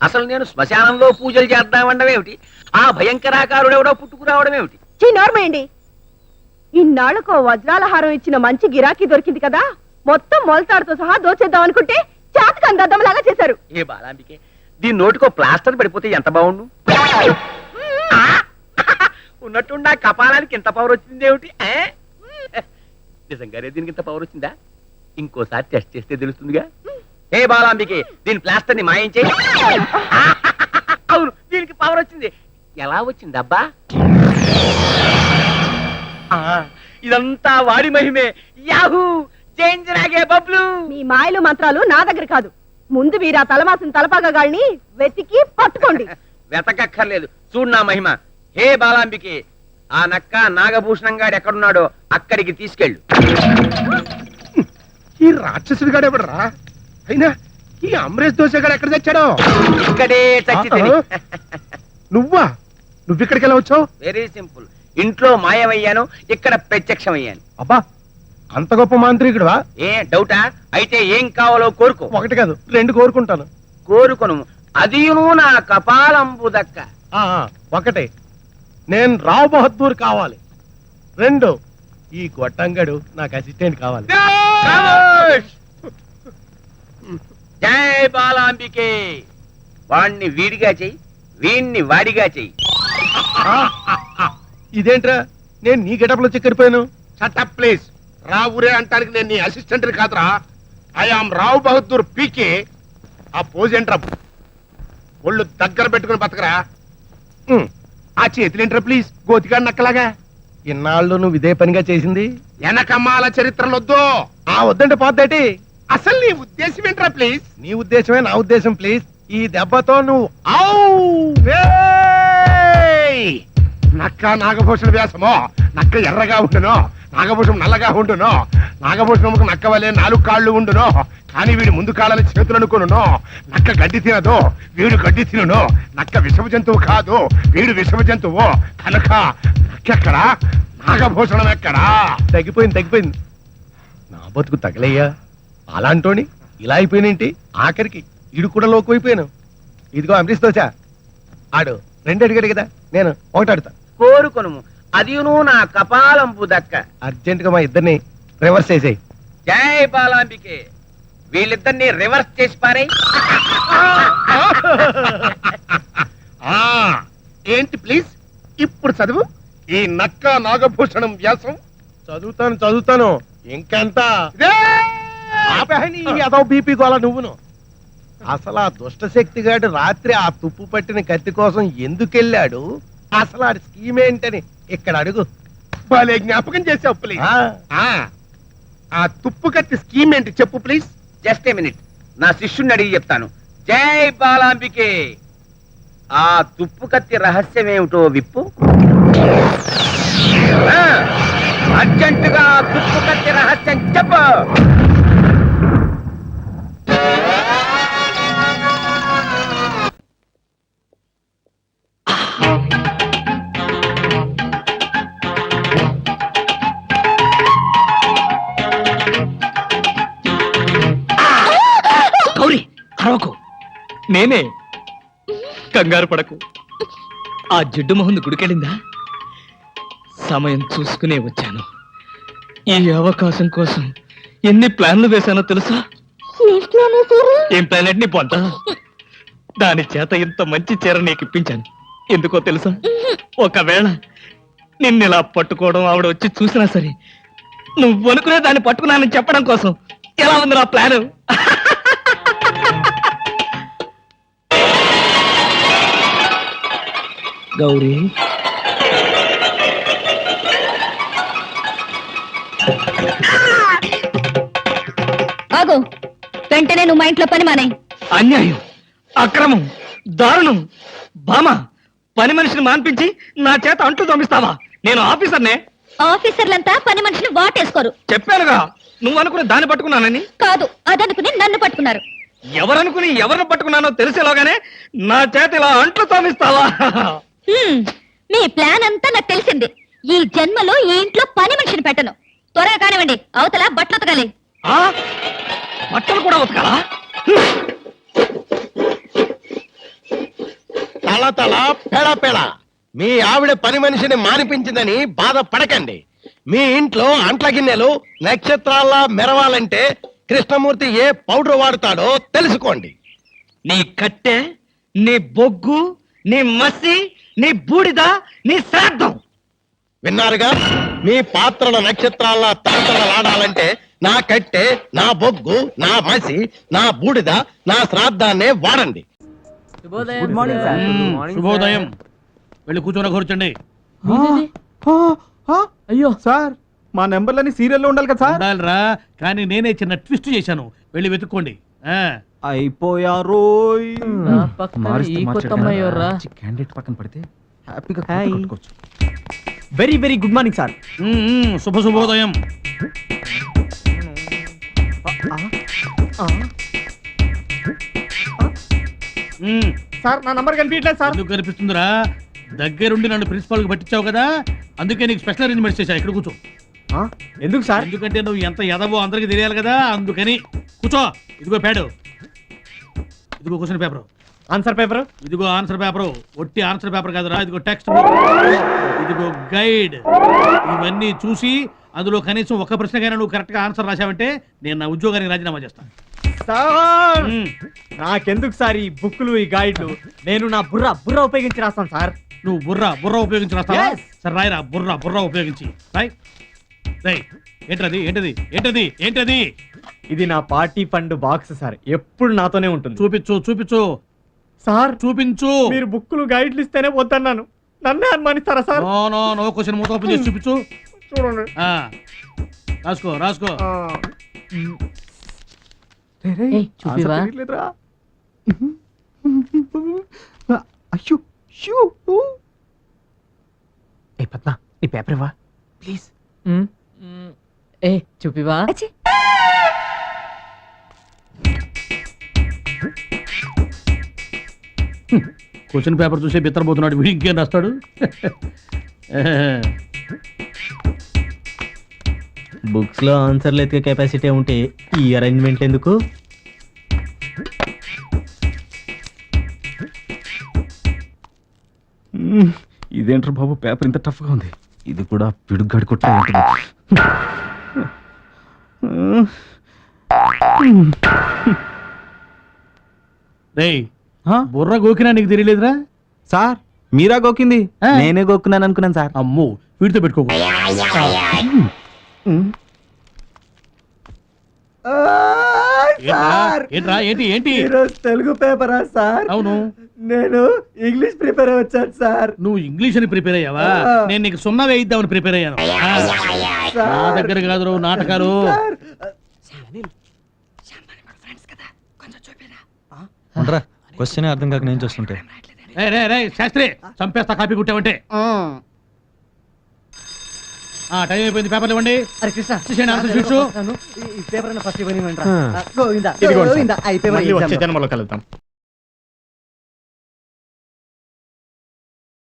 అసలు నేను శ్మశానంలో పూజలు చేద్దామన్నవేమిటి? ఆ భయంకరాకారుడు ఎవడో పుట్టుకురావడం ఏమిటి? నోర్మేయండి. ఇన్నాళ్లకు వజ్రాల హారం ఇచ్చిన మంచి గిరాకీ దొరికింది కదా, మొత్తం మొలతాడుతో సహా దోచేద్దాం అనుకుంటే చాతకాన్ని దద్దమ్మలాగా చేశారు. ఏ బాలాంబికే, దీని నోటికో ప్లాస్టర్ పడిపోతే ఎంత బాగుండు. ఉన్నట్టుండి ఆ కపాలానికి ఇంత పవర్ వచ్చింది ఏమిటి? నిజంగానే దీనికి ఇంత పవర్ వచ్చిందా? ఇంకోసారి టెస్ట్ చేస్తే తెలుస్తుందిగా. ఏ బాలాంబికే, దీని ప్లాస్టర్ ని మాయించే. అవును, దీనికి పవర్ వచ్చింది. ఎలా వచ్చింది అబ్బా? ఇదంతా వాడి మహిమే. యాహూ, జైంజరాగే బబ్లు. మీ మాయలు మంత్రాలు నా దగ్గర కాదు. ముందు మీరు ఆ తలమాసిన తలపాగాళ్ళని వెతికి పట్టుకోండి. వెతకక్కర్లేదు, చూడు నా మహిమ. హే బాలాంబికే, ఆ నక్క నాగభూషణం గాడు ఎక్కడున్నాడో అక్కడికి తీసుకెళ్ళు. ఈ రాక్షసుడి గాడు ఎవడరా? అయినా ఈ అమరేష్ దోశగాడు ఎక్కడ తెచ్చాడో? ఇక్కడే చచ్చి. నువ్వా? నువ్విక్కడికి ఎలా వచ్చావు? Very simple. ఇంట్లో మాయమయ్యాను, ఇక్కడ ప్రత్యక్షమయ్యాను. అబ్బా, అంత గొప్ప మాంత్రికుడువా? ఏ డౌటా? అయితే ఏం కావాలో కోరుకో. ఒకటి కాదు, 2 కోరుకుంటాను. కోరుకొను, అదియును నా కపాలంబు దక్క. ఒకటి, నేను రావ్ బహదూర్ కావాలి. 2, ఈ గొట్టంగడు నాకు అసిస్టెంట్ కావాలి. జై బాలాంబికే. వాణ్ణి వీడిగా చెయ్యి, వీణ్ణి వాడిగా చెయ్యి. ఇదేంట్రా, నేను నీ గెటప్లో చిక్కరిపోయాను. Shut up please. రావురే అంటానికి నేను నీ అసిస్టెంట్ కాదురా. ఐఆమ్ రావ్ బహదూర్ పీకే. ఆ పోజ్ ఏంట్రా? ఒళ్ళు దగ్గర పెట్టుకుని బతకరా. ఆ చేతులేంట్రా ప్లీజ్, గోతిగా నక్కలాగా. ఇన్నాళ్ళు నువ్వు ఇదే పనిగా చేసింది. వెనకమ్మాల చరిత్రలొద్దు. వద్దంటే పోద్దేటి. అసలు నీ ఉద్దేశం ఏంట్రా ప్లీజ్? నీ ఉద్దేశమే నా ఉద్దేశం ప్లీజ్. ఈ దెబ్బతో నువ్వు నక్క నాగభూషణ వ్యాసమో. నక్క ఎర్రగా ఉండును, నాగభూషణం నల్లగా ఉండును. నాగభూషణముకు నక్క వలె 4 కాళ్ళు ఉండును, కానీ వీడి ముందు కాళ్ళని చేతులు అనుకును. నక్క గడ్డి తినదు, వీడు గడ్డి తినను. నక్క విషమ జంతువు కాదు, వీడు విషమ జంతువు. కనుక నక్కెక్కడా, నాగభూషణం ఎక్కడా? తగ్గిపోయింది. నా బతుకు తగలయ్యా. అలాంటోని ఇలా అయిపోయినేంటి? ఆఖరికి ఇడు కూడా లోకు అయిపోయాను. ఇదిగో అమరీష్ దోశ, ఆడు 2 అడిగాడు కదా, నేను 1 అడుగుతా. కోరుకొను, అదియును నా కపాలంబు దక్క. అర్జెంట్ గా మా ఇద్దరిని రివర్స్ చేసేయి. జై బాలాంబికే. వీళ్ళిద్దరిని రివర్స్ చేసి పారే. ఏంటి ప్లీజ్ ఇప్పుడు చదువు. ఈ నక్క నాగభూషణం వ్యాసం చదువుతాను. ఇంకెంత అదో బీపీ గోళ నువ్వును. అసలు ఆ దుష్ట శక్తి గాడు రాత్రి ఆ తుప్పు పట్టిన కత్తి కోసం ఎందుకెళ్ళాడు? అసలు ఆ స్కీమ్ ఏంటని ఇక్కడ అడుగు. భలే జ్ఞాపకం చేసావు ప్లీజ్. ఆ తుప్పు కత్తి స్కీమ్ ఏంటి చెప్పు ప్లీజ్. జస్ట్ ఏ మినిట్, నా శిష్యుణ్ణి అడిగి చెప్తాను. జై బాలాంబికే. ఆ తుప్పు కత్తి రహస్యం ఏమిటో విప్పు. అర్జెంటుగా తుప్పు కత్తి రహస్యం చెప్పు. గౌరీ, అరవకు. నేనే. కంగారు పడకు. ఆ జిడ్డు మొహంది గుడికెళ్ళిందా? సమయం చూసుకునే వచ్చాను. ఈ అవకాశం కోసం ఎన్ని ప్లాన్లు వేశానో తెలుసా? ఏం ప్లాన్ అంటే నీ పొంట. దాని చేత ఇంత మంచి చీర నీకు ఇప్పించాను. ఎందుకో తెలుసా? ఒకవేళ నిన్నెలా పట్టుకోవడం ఆవిడ వచ్చి చూసినా సరే, నువ్వు అనుకునే దాన్ని పట్టుకున్నానని చెప్పడం కోసం. ఎలా ఉంది నా ప్లాను? గౌరీ, ఆగు. వెంటనే నువ్వు మా ఇంట్లో పని మానేయ్. అన్యాయం, అక్రమం, దారుణం. బామా, పని మనిషిని మాన్పించి నా చేత అంట్లు తోమిస్తావా? నేను ఆఫీసర్నే. ఆఫీసర్లంతా పని మనిషిని వాటేసుకోరు. చెప్పానుగా, నువ్వు అనుకుని దాన్ని పట్టుకున్నానని. కాదు, అదనుకుని నన్ను పట్టుకున్నారు. ఎవరనుకుని ఎవరిని పట్టుకున్నానో తెలిసేలాగానే నా చేత ఇలా అంట్లు తోమిస్తావా? మీ ప్లాన్ అంతా నాకు తెలిసింది. ఈ జన్మలో ఈ ఇంట్లో పని మనిషిని పెట్టను. త్వరగా కానివ్వండి, అవతల బట్టలు ఉతకాలి. బట్టలు కూడా ఉతకాలా? తల తల పెడ పెడ. మీ ఆవిడ పని మనిషిని మానిపించిందని బాధపడకండి. మీ ఇంట్లో అంట్ల గిన్నెలు నక్షత్రాల్లా మెరవాలంటే కృష్ణమూర్తి ఏ పౌడర్ వాడతాడో తెలుసుకోండి. నీ కట్టె, నీ బొగ్గు, నీ మసి, నీ బూడిద, నీ శ్రాద్ధం. విన్నారుగా? మీ పాత్రల నక్షత్రాల్లా తలతలలాడాలంటే నా కట్టె, నా బొగ్గు, నా మసి, నా బూడిద, నా శ్రాద్ధాన్నే వాడండి. శుభోదయం. వెళ్ళి కూర్చోండి. అయ్యో సార్, మా నెంబర్లని సీరియల్లో ఉండాలి కదా సార్. ఉండాలిరా, కానీ నేనే చిన్న ట్విస్ట్ చేశాను. వెళ్ళి వెతుక్కోండి. అయిపోయారు. క్యాండిడేట్ పక్కన పడితే హ్యాపీగా హాయ్. కొట్టుకోవచ్చు. Very very good morning sir. శుభోదయం. సార్ నా నంబర్ కనిపించట్లేదు సార్. ఎందుకు కనిపిస్తుందిరా? దగ్గరుండి నన్ను ప్రిన్సిపాల్ కి పట్టించావు కదా, అందుకే నీకు స్పెషల్ అరేంజ్మెంట్స్ చేశా. ఇక్కడ కూర్చో. ఎందుకు సార్? ఎందుకంటే నువ్వు ఎంత ఎదవో అందరికి తెలియాలి కదా, అందుకని కూర్చో. ఇదిగో ప్యాడు, ఇదిగో క్వశ్చన్ పేపర్, ఆన్సర్ పేపర్. ఇదిగో ఆన్సర్ పేపర్. ఒట్టి ఆన్సర్ పేపర్ కాదురా, ఇదిగో టెక్స్ట్ బుక్, ఇదిగో గైడ్. ఇవన్నీ చూసి అందులో కనీసం ఒక ప్రశ్నకైనా నువ్వు కరెక్ట్ గా ఆన్సర్ రాశావంటే నేను నా ఉద్యోగానికి రాజీనామా చేస్తాను. సార్ నాకెందుకు సార్ ఈ బుక్లు, ఈ గైడ్లు? నేను నా బుర్ర ఉపయోగించి రాస్తాను సార్. నువ్వు బుర్ర ఉపయోగించి రాస్తావా? Yes. సరే రాయరా, బుర్ర ఉపయోగించి రాయ్. ఏంటది ఏంటది ఏంటది ఏంటది? ఇది నా పార్టీ ఫండ్ బాక్స్ సార్, ఎప్పుడు నాతోనే ఉంటుంది. చూపించు సార్ చూపించు. మీరు బుక్లు గైడ్లు ఇస్తేనే వద్దన్నాను, నన్నే అనుమానిస్తారా సార్? నో క్వశ్చన్ మూత ఓపెన్ చేసి చూపించు. చూడండి. రాసుకో. అయ్యో షూ. ఏ పద్మ, నీ పేపర్ ఇవ్వా ప్లీజ్. చూపివా? క్వశ్చన్ పేపర్ చూసే బిత్తరపోతున్నాడు వీడు, ఇంకేం రాస్తాడు? బుక్స్ లో ఆన్సర్లు ఎత్తికే కెపాసిటీ ఉంటే ఈ అరేంజ్మెంట్ ఎందుకు? ఇదేంట్రా బాబు, పేపర్ ఇంత టఫ్ గా ఉంది. ఇది కూడా పిడుగ్గాడి కొట్టే ఉంటుంది. రేయ్, బుర్ర గోకినా నీకు తెలియలేదురా? సార్ మీరా గోకింది? నేనే గోక్కున్నాను అనుకున్నాను సార్. అమ్మో, వీడితో పెట్టుకోకు. ఏంట్రా ఏంటి? తెలుగు పేపరా సార్? అవును. నేను ఇంగ్లీష్ ప్రిపేర్ వచ్చాను సార్. నువ్వు ఇంగ్లీష్ అని ప్రిపేర్ అయ్యావా? నేను నీకు 0 వేయిద్దామని ప్రిపేర్ అయ్యాను. నా దగ్గర కాదు నాటకాలు. క్వశ్చన్ అర్థం కాక నేను చూస్తుంటే. రే శాస్త్రి, చంపేస్తా కాపీ కుట్టావంటే. టైం అయిపోయింది, పేపర్లు ఇవ్వండి. వచ్చే జన్మలో కలుద్దాం.